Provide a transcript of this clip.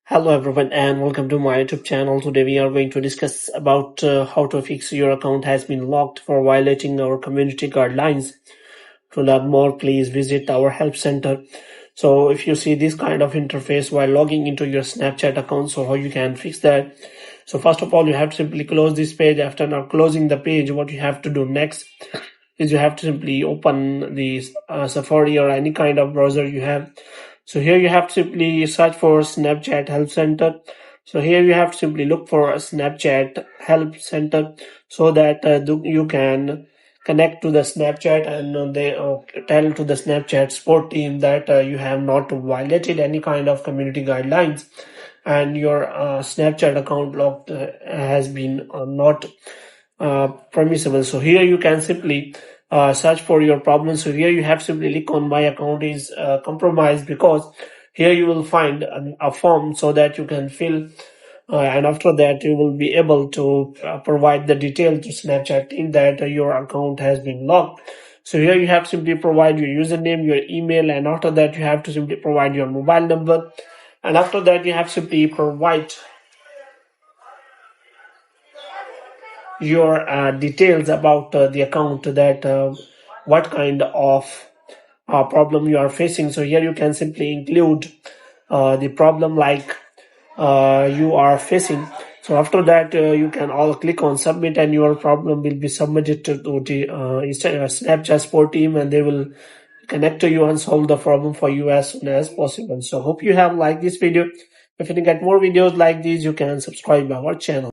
Hello everyone and welcome to my YouTube channel. Today we are going to discuss about how to fix your account has been locked for violating our community guidelines. To learn more, please visit our help center. So if you see this kind of interface while logging into your Snapchat account, so how you can fix that. So first of all, you have to simply close this page. After now closing the page, what you have to do next is you have to simply open the Safari or any kind of browser you have. So here you have to simply search for Snapchat Help Center. So here you have to simply look for a Snapchat Help Center so that you can connect to the Snapchat and they tell to the Snapchat support team that you have not violated any kind of community guidelines and your Snapchat account locked has been not permissible. So here you can simply search for your problem. So here you have simply click on my account is compromised, because here you will find a form so that you can fill and after that you will be able to provide the detail to Snapchat team that your account has been locked. So here you have to simply provide your username, your email, and after that you have to simply provide your mobile number, and after that you have to simply provide your details about the account, that what kind of problem you are facing. So here you can simply include the problem like you are facing. So after that you can all click on submit and your problem will be submitted to the Snapchat support team, and they will connect to you and solve the problem for you as soon as possible. So hope you have liked this video. If you get more videos like these, you can subscribe our channel.